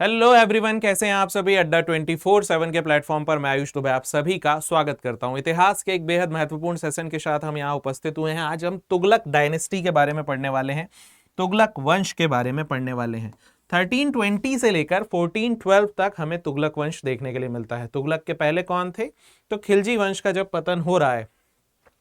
Hello everyone, कैसे हैं आप सभी। अड्डा 24/7 के प्लेटफॉर्म पर मैं आयुष दुबे आप सभी का स्वागत करता हूं। इतिहास के एक बेहद महत्वपूर्ण सेशन के साथ हम यहां उपस्थित हुए हैं। आज हम तुगलक डायनेस्टी के बारे में पढ़ने वाले हैं, तुगलक वंश के बारे में पढ़ने वाले हैं। 1320 से लेकर 1412 तक हमें तुगलक वंश देखने के लिए मिलता है। तुगलक के पहले कौन थे? तो खिलजी वंश का जब पतन हो रहा है,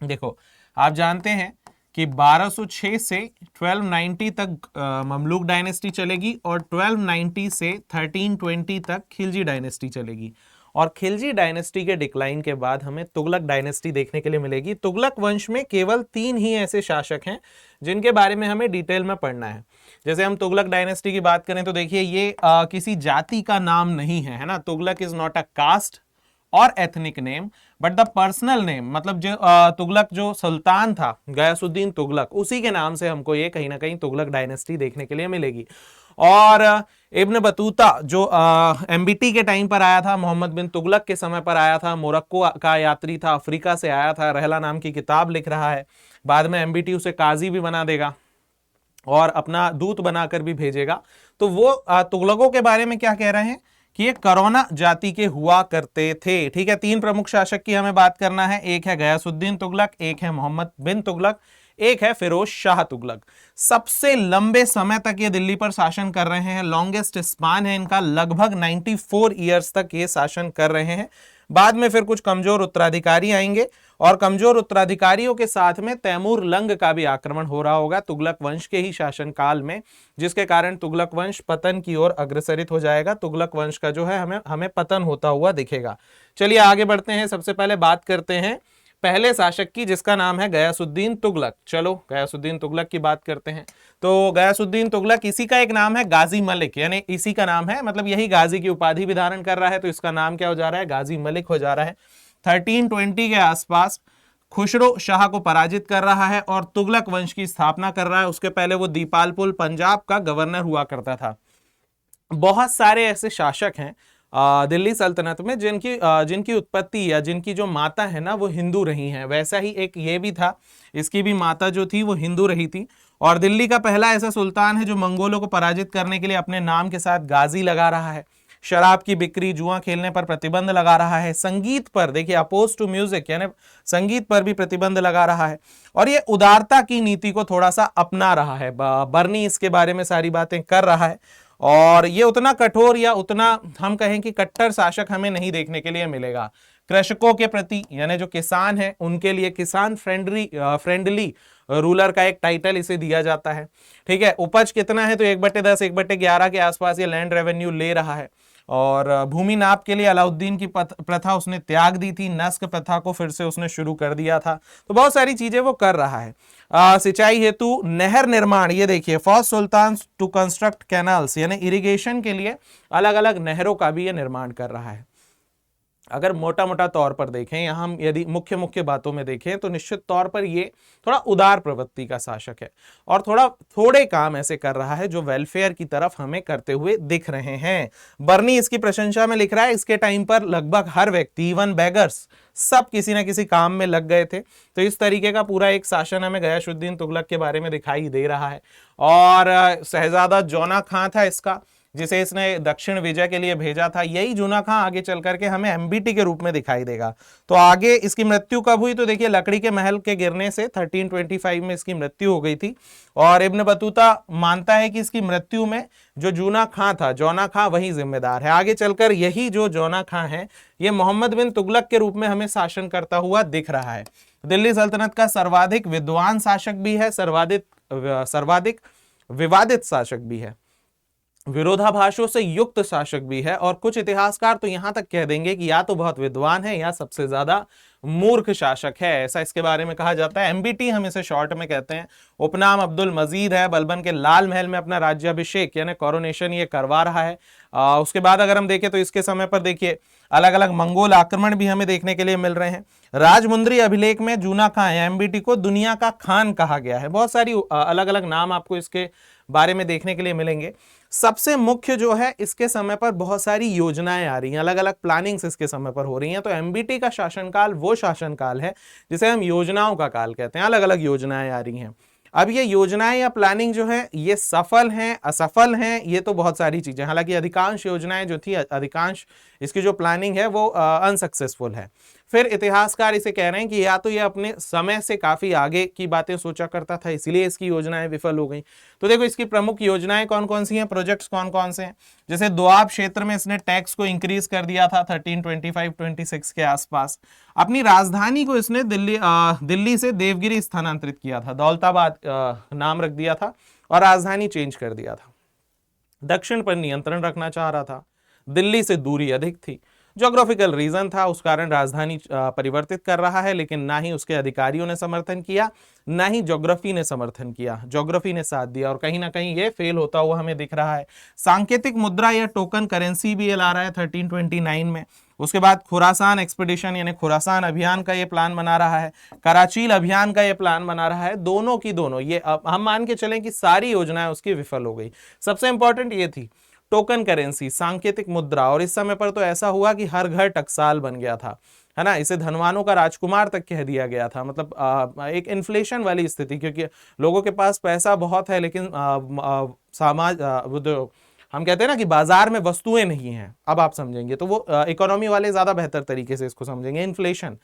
देखो आप जानते हैं कि 1206 से 1290 तक ममलूक डायनेस्टी चलेगी और 1290 से 1320 तक खिलजी डायनेस्टी चलेगी। और खिलजी डायनेस्टी के डिक्लाइन के बाद हमें तुगलक डायनेस्टी देखने के लिए मिलेगी। तुगलक वंश में केवल 3 ही ऐसे शासक हैं जिनके बारे में हमें डिटेल में पढ़ना है। जैसे हम तुगलक डायनेस्टी की बात करें तो देखिए ये किसी जाति का नाम नहीं है ना। Tughlaq is not a caste और ethnic name but the personal name, मतलब जो तुगलक जो सुल्तान था गयासुद्दीन तुगलक, उसी के नाम से हमको ये कहीं ना कहीं तुगलक डायनेस्टी देखने के लिए मिलेगी। और इब्न बतूता जो एमबीटी के टाइम पर आया था, मोहम्मद बिन तुगलक के समय पर आया था, मोरक्को का यात्री था, अफ्रीका से आया था, रहला नाम की किताब लिख रहा है। बाद में एमबीटी उसे काजी भी बना देगा और अपना दूत बनाकर भी भेजेगा। तो वो तुगलकों के बारे में क्या कह रहे हैं कि ये करोना जाति के हुआ करते थे। ठीक है, 3 प्रमुख शासक की हमें बात करना है। एक है गयासुद्दीन तुगलक, एक है मोहम्मद बिन तुगलक, एक है फिरोज शाह तुगलक। सबसे लंबे समय तक ये दिल्ली पर शासन कर रहे हैं। लॉन्गेस्ट स्पान है इनका, लगभग 94 ईयर्स तक ये शासन कर रहे हैं। बाद में फिर कुछ कमजोर उत्तराधिकारी आएंगे और कमजोर उत्तराधिकारियों के साथ में तैमूर लंग का भी आक्रमण हो रहा होगा तुगलक वंश के ही शासन काल में, जिसके कारण तुगलक वंश पतन की ओर अग्रसरित हो जाएगा। तुगलक वंश का जो है हमें पतन होता हुआ दिखेगा। चलिए आगे बढ़ते हैं। सबसे पहले बात करते हैं पहले शासक की, जिसका नाम है गयासुद्दीन तुगलक। चलो गयासुद्दीन तुगलक की बात करते हैं। तो गयासुद्दीन तुगलक, इसी का एक नाम है गाजी मलिक, यानी इसी का नाम है, मतलब यही गाजी की उपाधि भी धारण कर रहा है, तो इसका नाम क्या हो जा रहा है? गाजी मलिक हो जा रहा है। 1320 के आसपास खुसरो शाह को पराजित कर रहा है और तुगलक वंश की स्थापना कर रहा है। उसके पहले वो दीपालपुर पंजाब का गवर्नर हुआ करता था। बहुत सारे ऐसे शासक हैं दिल्ली सल्तनत में जिनकी उत्पत्ति या जिनकी जो माता है ना वो हिंदू रही हैं। वैसा ही एक ये भी था, इसकी भी माता जो थी वो हिंदू रही थी। और दिल्ली का पहला ऐसा सुल्तान है जो मंगोलों को पराजित करने के लिए अपने नाम के साथ गाजी लगा रहा है। शराब की बिक्री, जुआ खेलने पर प्रतिबंध लगा रहा है। संगीत पर देखिए, अपोज टू म्यूजिक, यानी संगीत पर भी प्रतिबंध लगा रहा है। और ये उदारता की नीति को थोड़ा सा अपना रहा है। बर्नी इसके बारे में सारी बातें कर रहा है। और ये उतना कठोर या उतना हम कहें कि कट्टर शासक हमें नहीं देखने के लिए मिलेगा। कृषकों के प्रति, यानी जो किसान हैं उनके लिए किसान फ्रेंडली रूलर का एक टाइटल इसे दिया जाता है। ठीक है, उपज कितना है? तो 1/10, 1/11 के आसपास ये लैंड रेवेन्यू ले रहा है। और भूमि नाप के लिए अलाउद्दीन की प्रथा उसने त्याग दी थी, नस्क प्रथा को फिर से उसने शुरू कर दिया था। तो बहुत सारी चीजें वो कर रहा है। सिंचाई हेतु नहर निर्माण, ये देखिए, first sultan to construct canals, यानी इरिगेशन के लिए अलग अलग नहरों का भी ये निर्माण कर रहा है। अगर मोटा मोटा तौर पर देखें, यहाँ हम यदि मुख्य मुख्य बातों में देखें तो निश्चित तौर पर ये थोड़ा उदार प्रवृत्ति का शासक है और थोड़े काम ऐसे कर रहा है जो वेलफेयर की तरफ हमें करते हुए दिख रहे हैं। बर्नी इसकी प्रशंसा में लिख रहा है, इसके टाइम पर लगभग हर व्यक्ति, इवन बेगर्स, सब किसी ना किसी काम में लग गए थे। तो इस तरीके का पूरा एक शासन हमें गयासुद्दीन तुगलक के बारे में दिखाई दे रहा है। और शहजादा जौना खां था इसका, जिसे इसने दक्षिण विजय के लिए भेजा था। यही जूना खां आगे चल करके हमें एमबीटी के रूप में दिखाई देगा। तो आगे इसकी मृत्यु कब हुई? तो देखिए, लकड़ी के महल के गिरने से 1325 में इसकी मृत्यु हो गई थी। और इब्न बतूता मानता है कि इसकी मृत्यु में जो जूना खां था, जौना खां, वही जिम्मेदार है। आगे चलकर यही जो जौना खां है ये मोहम्मद बिन तुगलक के रूप में हमें शासन करता हुआ दिख रहा है। दिल्ली सल्तनत का सर्वाधिक विद्वान शासक भी है, सर्वाधिक विवादित शासक भी है, विरोधाभासों से युक्त शासक भी है। और कुछ इतिहासकार तो यहां तक कह देंगे कि या तो बहुत विद्वान है या सबसे ज्यादा मूर्ख शासक है, ऐसा इसके बारे में कहा जाता है। एमबीटी हम इसे शॉर्ट में कहते हैं। उपनाम अब्दुल मजीद है। बलबन के लाल महल में अपना राज्याभिषेक यानी कोरोनेशन ये करवा रहा है। उसके बाद अगर हम देखें तो इसके समय पर देखिए अलग अलग मंगोल आक्रमण भी हमें देखने के लिए मिल रहे हैं। राजमुंद्री अभिलेख में जूना खां या एमबीटी को दुनिया का खान कहा गया है। बहुत सारी अलग अलग नाम आपको इसके बारे में देखने के लिए मिलेंगे। सबसे मुख्य जो है, इसके समय पर बहुत सारी योजनाएं आ रही हैं, अलग अलग प्लानिंग्स इसके समय पर हो रही हैं। तो एमबीटी का शासनकाल वो शासनकाल है जिसे हम योजनाओं का काल कहते हैं। अलग अलग योजनाएं आ रही हैं। अब ये योजनाएं या प्लानिंग जो है ये सफल हैं असफल हैं, ये तो बहुत सारी चीजें, हालांकि अधिकांश योजनाएं जो थी, अधिकांश इसकी जो प्लानिंग है वो अनसक्सेसफुल है। फिर इतिहासकार इसे कह रहे हैं कि या तो ये अपने समय से काफी आगे की बातें सोचा करता था, इसलिए इसकी योजनाएं विफल हो गई। तो देखो इसकी प्रमुख योजनाएं कौन कौन सी हैं, प्रोजेक्ट्स कौन कौन से हैं। जैसे दोआब क्षेत्र में इसने टैक्स को इंक्रीज कर दिया था 1325-26 के आसपास। अपनी राजधानी को इसने दिल्ली से देवगिरी स्थानांतरित किया था, दौलताबाद नाम रख दिया था और राजधानी चेंज कर दिया था। दक्षिण पर नियंत्रण रखना चाह रहा था, दिल्ली से दूरी अधिक थी, ज्योग्राफिकल रीजन था, उस कारण राजधानी परिवर्तित कर रहा है, लेकिन ना ही उसके अधिकारियों ने समर्थन किया, ना ही ज्योग्राफी ने समर्थन किया, ज्योग्राफी ने साथ दिया और कहीं ना कहीं ये फेल होता हुआ हमें दिख रहा है। सांकेतिक मुद्रा या टोकन करेंसी भी ये ला रहा है 1329 में। उसके बाद खुरासान एक्सपीडिशन यानी खुरासान अभियान का ये प्लान बना रहा है, कराचील अभियान का ये प्लान बना रहा है। दोनों की दोनों ये हम मान के चलें कि सारी योजनाएं उसकी विफल हो गई। सबसे इंपॉर्टेंट ये थी टोकन करेंसी, सांकेतिक मुद्रा, और इस समय पर तो ऐसा हुआ कि हर घर टकसाल बन गया था, है ना, इसे धनवानों का राजकुमार तक कह दिया गया था। मतलब एक इन्फ्लेशन वाली स्थिति, क्योंकि लोगों के पास पैसा बहुत है लेकिन समाज हम कहते हैं ना कि बाजार में वस्तुएं नहीं हैं, अब आप समझेंगे तो वो इकोनॉमी वाले ज्यादा बेहतर तरीके से इसको समझेंगे। इन्फ्लेशन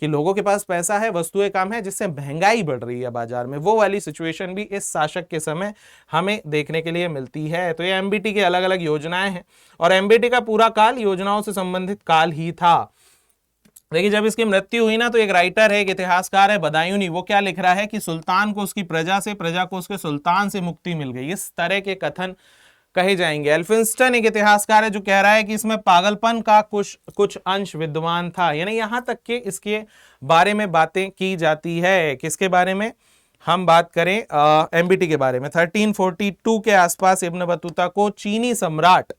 कि लोगों के पास पैसा है, वस्तुएं कम है, जिससे महंगाई बढ़ रही है बाजार में, वो वाली सिचुएशन भी इस शासक के समय हमें देखने के लिए मिलती है। तो ये एमबीटी की अलग अलग योजनाएं हैं और एमबीटी का पूरा काल योजनाओं से संबंधित काल ही था। देखिए जब इसकी मृत्यु हुई ना, तो एक राइटर है, एक इतिहासकार है बदायूनी, वो क्या लिख रहा है कि सुल्तान को उसकी प्रजा से, प्रजा को उसके सुल्तान से मुक्ति मिल गई, इस तरह के कथन कहे जाएंगे। एल्फिंस्टन एक इतिहासकार है जो कह रहा है कि इसमें पागलपन का कुछ अंश विद्यमान था, यानी यहां तक कि इसके बारे में बातें की जाती है। किसके बारे में हम बात करें, एमबीटी के बारे में। 1342 के आसपास इब्न बतूता को चीनी सम्राट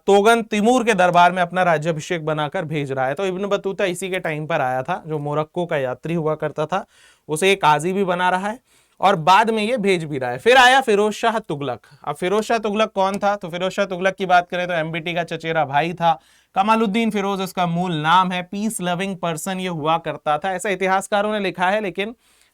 तोगन तिमूर के दरबार में अपना राज्याभिषेक बनाकर भेज रहा है। तो इब्न बतूता इसी के टाइम पर आया था, जो मोरक्को का यात्री हुआ करता था, उसे एक काजी भी बना रहा है और बाद में ये भेज भी रहा है। फिर आया फिरोज शाह तुगलक। अब फिरोज शाह तुगलक कौन था, तो फिरोज शाह तुगलक की बात करें तो एमबीटी का चचेरा भाई था। कमालुद्दीन फिरोज इसका मूल नाम है, पीस लविंग पर्सन ये हुआ करता था, ऐसा इतिहासकारों ने लिखा है, लेकिन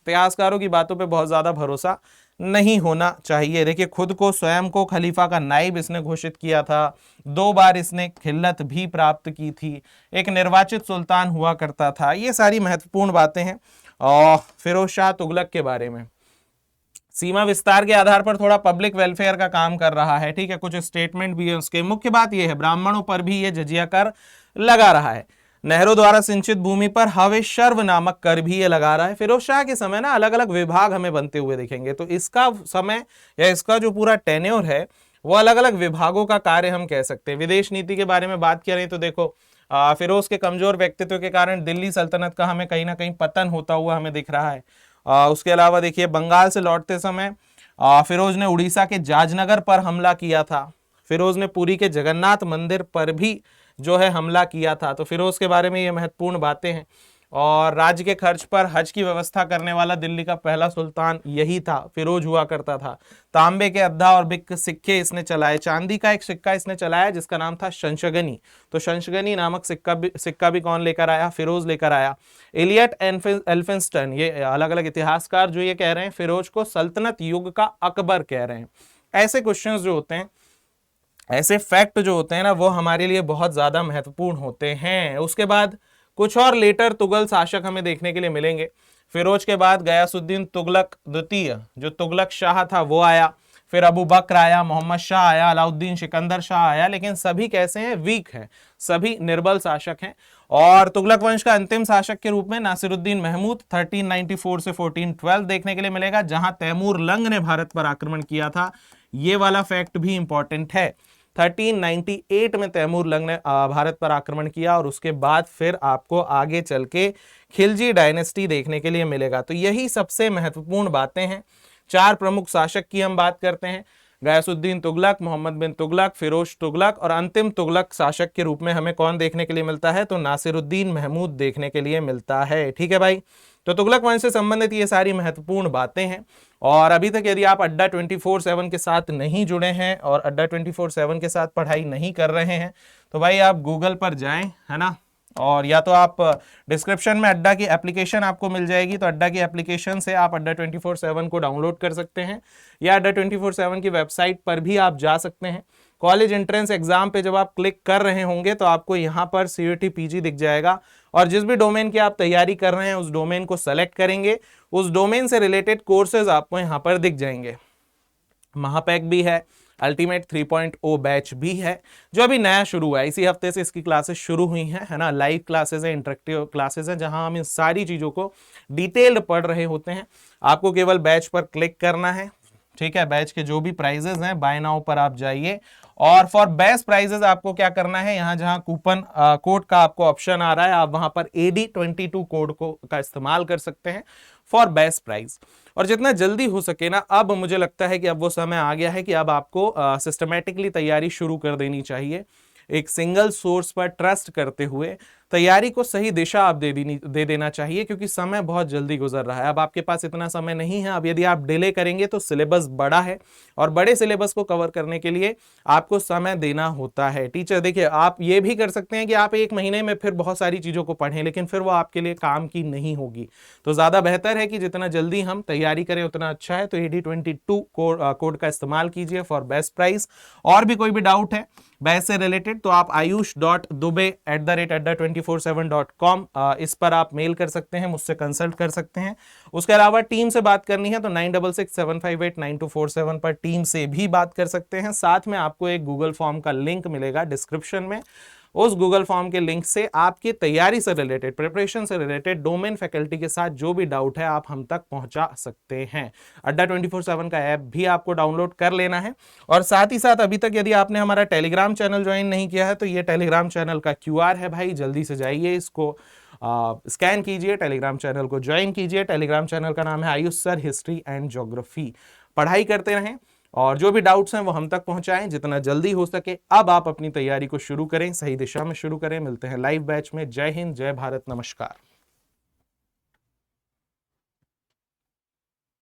इतिहासकारों की बातों पे बहुत ज्यादा भरोसा नहीं होना चाहिए। देखिए खुद को स्वयं को खलीफा का नाइब इसने घोषित किया था, 2 बार इसने खिल्लत भी प्राप्त की थी, एक निर्वाचित सुल्तान हुआ करता था। ये सारी महत्वपूर्ण बातें हैं और फिरोज शाह तुगलक के बारे में। सीमा विस्तार के आधार पर थोड़ा पब्लिक वेलफेयर का काम कर रहा है, ठीक है, कुछ स्टेटमेंट भी है उसके। मुख्य बात यह है ब्राह्मणों पर भी ये जजिया कर लगा रहा है। नेहरू द्वारा सिंचित भूमि पर हवे शर्व नामक कर भी ये लगा रहा है। फिरोज शाह के समय ना अलग अलग विभाग हमें बनते हुए दिखेंगे, तो इसका समय या इसका जो पूरा टेन्योर है वो अलग अलग विभागों का कार्य हम कह सकते हैं। विदेश नीति के बारे में बात करें तो देखो फिरोज के कमजोर व्यक्तित्व के कारण दिल्ली सल्तनत का हमें कहीं ना कहीं पतन होता हुआ हमें दिख रहा है। उसके अलावा देखिए बंगाल से लौटते समय फिरोज ने उड़ीसा के जाजनगर पर हमला किया था। फिरोज ने पुरी के जगन्नाथ मंदिर पर भी जो है हमला किया था। तो फिरोज के बारे में ये महत्वपूर्ण बातें हैं। और राज्य के खर्च पर हज की व्यवस्था करने वाला दिल्ली का पहला सुल्तान यही था, फिरोज हुआ करता था। तांबे के अद्धा और बिक सिक्के इसने चलाए। चांदी का एक सिक्का इसने चलाया जिसका नाम था शंशगनी। तो शंशगनी नामक सिक्का भी कौन लेकर आया, फिरोज लेकर आया। एलियट एल्फिंस्टन, ये अलग अलग इतिहासकार जो ये कह रहे हैं फिरोज को सल्तनत युग का अकबर कह रहे हैं। ऐसे क्वेश्चंस जो होते हैं, ऐसे फैक्ट जो होते हैं ना, वो हमारे लिए बहुत ज्यादा महत्वपूर्ण होते हैं। उसके बाद कुछ और लेटर तुगल शासक हमें देखने के लिए मिलेंगे। फिरोज के बाद गयासुद्दीन तुगलक द्वितीय जो तुगलक शाह था वो आया, फिर अबू बकर आया, मोहम्मद शाह आया, अलाउद्दीन सिकंदर शाह आया, लेकिन सभी कैसे हैं, वीक हैं, सभी निर्बल शासक हैं। और तुगलक वंश का अंतिम शासक के रूप में नासिरुद्दीन महमूद 1394 से 1412 देखने के लिए मिलेगा, जहां तैमूर लंग ने भारत पर आक्रमण किया था। ये वाला फैक्ट भी इंपॉर्टेंट है। 1398 में तैमूर लंग ने भारत पर आक्रमण किया और उसके बाद फिर आपको आगे चल के खिलजी डायनेस्टी देखने के लिए मिलेगा। तो यही सबसे महत्वपूर्ण बातें हैं। 4 प्रमुख शासक की हम बात करते हैं, गयासुद्दीन तुगलक, मोहम्मद बिन तुगलक, फिरोज तुगलक, और अंतिम तुगलक शासक के रूप में हमें कौन देखने के लिए मिलता है, तो नासिरुद्दीन महमूद देखने के लिए मिलता है। ठीक है भाई, तो तुगलक वंश से संबंधित ये सारी महत्वपूर्ण बातें हैं। और अभी तक यदि आप अड्डा 24/7 के साथ नहीं जुड़े हैं और अड्डा 24/7 के साथ पढ़ाई नहीं कर रहे हैं, तो भाई आप गूगल पर जाएं, है ना, और या तो आप डिस्क्रिप्शन में अड्डा की एप्लीकेशन आपको मिल जाएगी, तो अड्डा की एप्लीकेशन से आप अड्डा 24/7 को डाउनलोड कर सकते हैं, या अड्डा 24/7 की वेबसाइट पर भी आप जा सकते हैं। कॉलेज एंट्रेंस एग्जाम पे जब आप क्लिक कर रहे होंगे तो आपको यहाँ पर CUET PG दिख जाएगा, और जिस भी डोमेन की आप तैयारी कर रहे हैं उस डोमेन को सेलेक्ट करेंगे, उस डोमेन से रिलेटेड कोर्सेज आपको यहाँ पर दिख जाएंगे। महापैक भी है, अल्टीमेट 3.0 बैच भी है जो अभी नया शुरू हुआ है, इसी हफ्ते से इसकी क्लासेस शुरू हुई हैं, है ना। लाइव क्लासेस है, इंटरेक्टिव क्लासेस है, जहां हम इन सारी चीजों को डिटेल्ड पढ़ रहे होते हैं। आपको केवल बैच पर क्लिक करना है, ठीक है। बैच के जो भी प्राइजेस हैं बाय नाउ पर आप जाइए, और फॉर बेस्ट प्राइजेस आपको क्या करना है, यहां जहां कूपन कोड का आपको ऑप्शन आ रहा है, आप वहां पर AD22 कोड का इस्तेमाल कर सकते हैं फॉर बेस्ट प्राइस। और जितना जल्दी हो सके ना, अब मुझे लगता है कि अब वो समय आ गया है कि अब आपको सिस्टमेटिकली तैयारी शुरू कर देनी चाहिए। एक सिंगल सोर्स पर ट्रस्ट करते हुए तैयारी को सही दिशा आप दे देना चाहिए, क्योंकि समय बहुत जल्दी गुजर रहा है। अब आपके पास इतना समय नहीं है। अब यदि आप डिले करेंगे तो सिलेबस बड़ा है, और बड़े सिलेबस को कवर करने के लिए आपको समय देना होता है। टीचर देखिए, आप ये भी कर सकते हैं कि आप एक महीने में फिर बहुत सारी चीजों को पढ़ें, लेकिन फिर वो आपके लिए काम की नहीं होगी। तो ज्यादा बेहतर है कि जितना जल्दी हम तैयारी करें उतना अच्छा है। तो AD22 कोड का इस्तेमाल कीजिए फॉर बेस्ट प्राइस। और भी कोई भी डाउट है बैच से रिलेटेड तो आप ayush.dube@adda247.com इस पर आप मेल कर सकते हैं, मुझसे कंसल्ट कर सकते हैं। उसके अलावा टीम से बात करनी है तो 9667589247 पर टीम से भी बात कर सकते हैं। साथ में आपको एक गूगल फॉर्म का लिंक मिलेगा डिस्क्रिप्शन में, उस गूगल फॉर्म के लिंक से आपकी तैयारी से रिलेटेड, प्रिपरेशन से रिलेटेड डोमेन फैकल्टी के साथ जो भी डाउट है आप हम तक पहुंचा सकते हैं। अड्डा 24/7 का ऐप भी आपको डाउनलोड कर लेना है। और साथ ही साथ अभी तक यदि आपने हमारा टेलीग्राम चैनल ज्वाइन नहीं किया है तो ये टेलीग्राम चैनल का QR है भाई, जल्दी से जाइए, इसको स्कैन कीजिए, टेलीग्राम चैनल को ज्वाइन कीजिए। टेलीग्राम चैनल का नाम है Ayush sir history and geography. पढ़ाई करते रहें और जो भी डाउट्स हैं वो हम तक पहुंचाएं जितना जल्दी हो सके। अब आप अपनी तैयारी को शुरू करें, सही दिशा में शुरू करें। मिलते हैं लाइव बैच में। जय हिंद, जय भारत, नमस्कार।